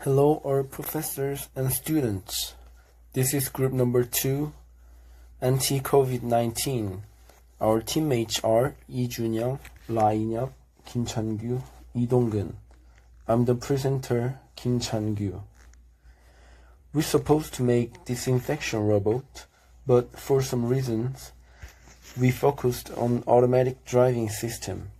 Hello, our professors and students. This is group number 2, anti-COVID-19. Our teammates are 이준영, 라인혁, 김찬규, 이동근. I'm the presenter, 김찬규. We're supposed to make disinfection robot, but for some reasons, we focused on automatic driving system.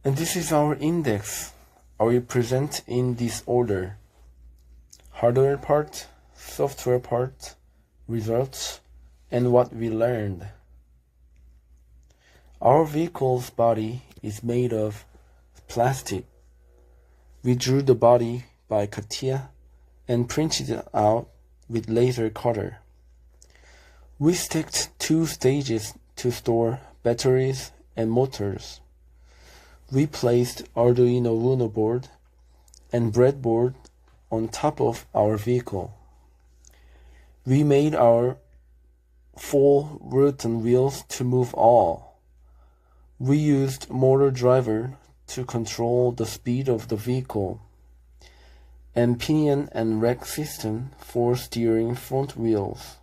And this is our index. I will present in this order: hardware part, software part, results, and what we learned. Our vehicle's body is made of plastic. We drew the body by CATIA and printed it out with laser cutter. We stacked 2 stages to store batteries and motors. We placed Arduino Uno board and breadboard on top of our vehicle. We made our 4 Rutan wheels to move all. We used motor driver to control the speed of the vehicle, and pinion and rack system for steering front wheels.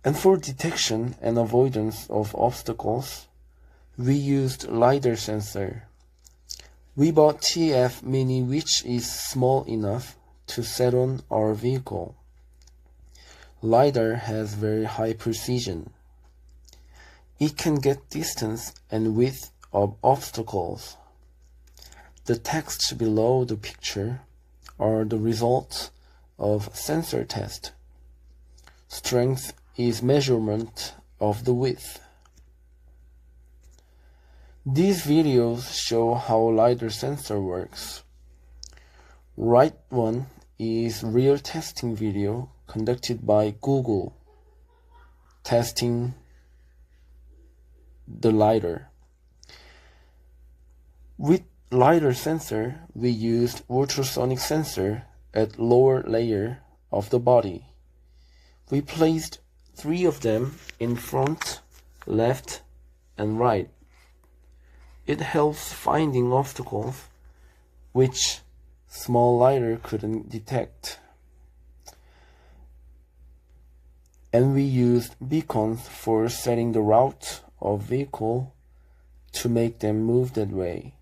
And for detection and avoidance of obstacles, we used LiDAR sensor. We bought TF Mini, which is small enough to set on our vehicle. LiDAR has very high precision. It can get distance and width of obstacles. The text below the picture are the results of sensor test. Strength is measurement of the width. These videos show how LiDAR sensor works. Right one is real testing video conducted by Google, testing the LiDAR. With LiDAR sensor, we used ultrasonic sensor at lower layer of the body. We placed 3 of them in front, left, and right. It helps finding obstacles which small LiDAR couldn't detect. And we used beacons for setting the route of vehicle to make them move that way.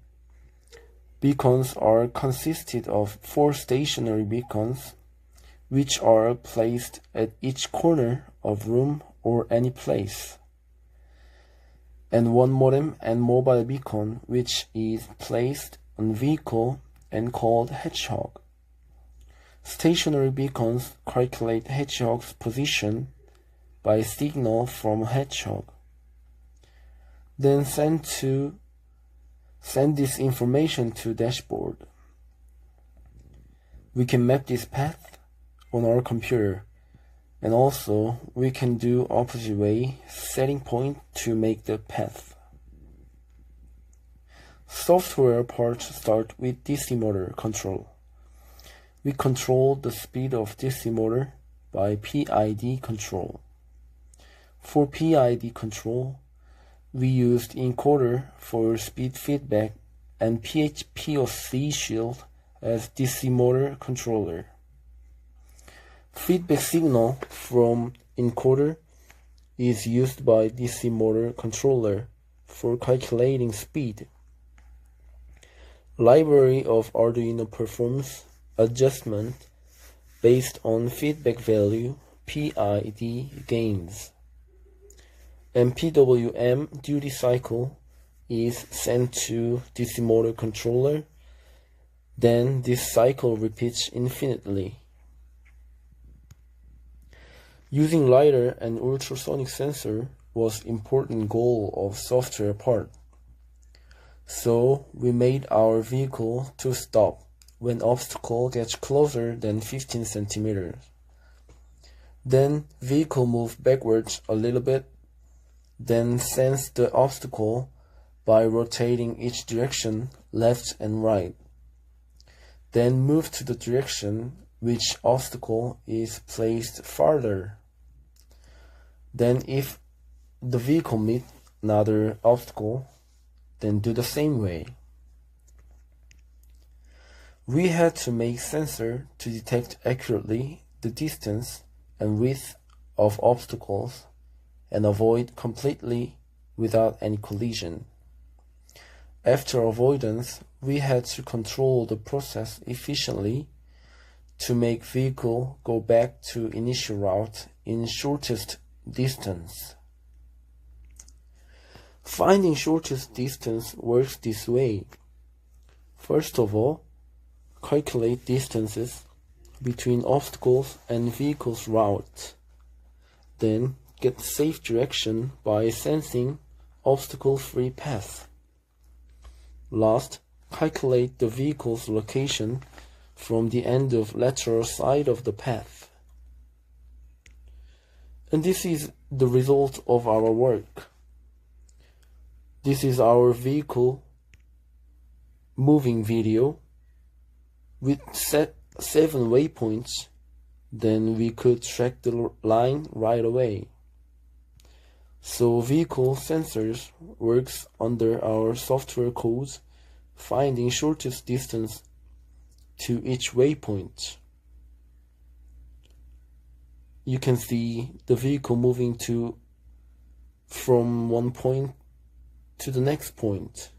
Beacons are consisted of 4 stationary beacons, which are placed at each corner of room or any place, and 1 modem and mobile beacon, which is placed on vehicle and called hedgehog. Stationary beacons calculate hedgehog's position by signal from hedgehog, then send this information to dashboard. We can map this path on our computer, and also we can do opposite way setting point to make the path. Software parts start with DC motor control. We control the speed of DC motor by PID control. For PID control, we used encoder for speed feedback and PHPOC shield as DC motor controller. Feedback signal from encoder is used by DC motor controller for calculating speed. Library of Arduino performs adjustment based on feedback value PID gains. And PWM duty cycle is sent to DC motor controller, then this cycle repeats infinitely. Using LiDAR and ultrasonic sensor was important goal of software part. So we made our vehicle to stop when obstacle gets closer than 15 centimeters. Then vehicle move backwards a little bit, then sense the obstacle by rotating each direction left and right. Then move to the direction which obstacle is placed farther. Then if the vehicle meets another obstacle, then do the same way. We had to make sensor to detect accurately the distance and width of obstacles and avoid completely without any collision. After avoidance, we had to control the process efficiently to make vehicle go back to initial route in shortest distance. Finding shortest distance works this way. First of all, calculate distances between obstacles and vehicle's route. Then get safe direction by sensing obstacle-free path. Last, calculate the vehicle's location from the end of lateral side of the path. And this is the result of our work. This is our vehicle moving video with 7 waypoints. Then we could track the line right away. So vehicle sensors works under our software codes, finding shortest distance to each waypoint. You can see the vehicle moving from one point to the next point.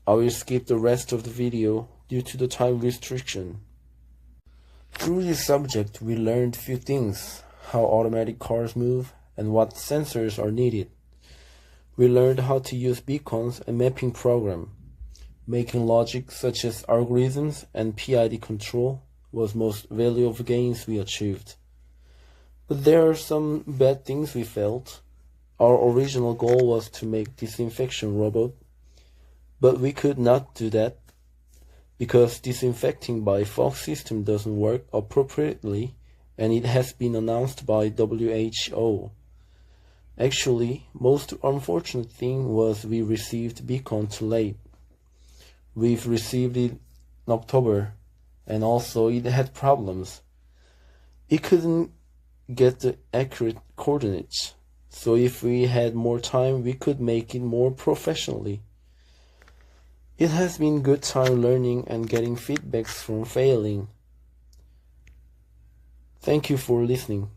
I will skip the rest of the video due to the time restriction. Through this subject, we learned few things: how automatic cars move and what sensors are needed. We learned how to use beacons and mapping program. Making logic such as algorithms and PID control was most valuable gains we achieved. But there are some bad things we felt. Our original goal was to make disinfection robot, but we could not do that because disinfecting by fog system doesn't work appropriately, and it has been announced by WHO. Actually, most unfortunate thing was we received beacon too late. We've received it in October, and also it had problems. It couldn't get the accurate coordinates, so if we had more time, we could make it more professionally. It has been good time learning and getting feedbacks from failing. Thank you for listening.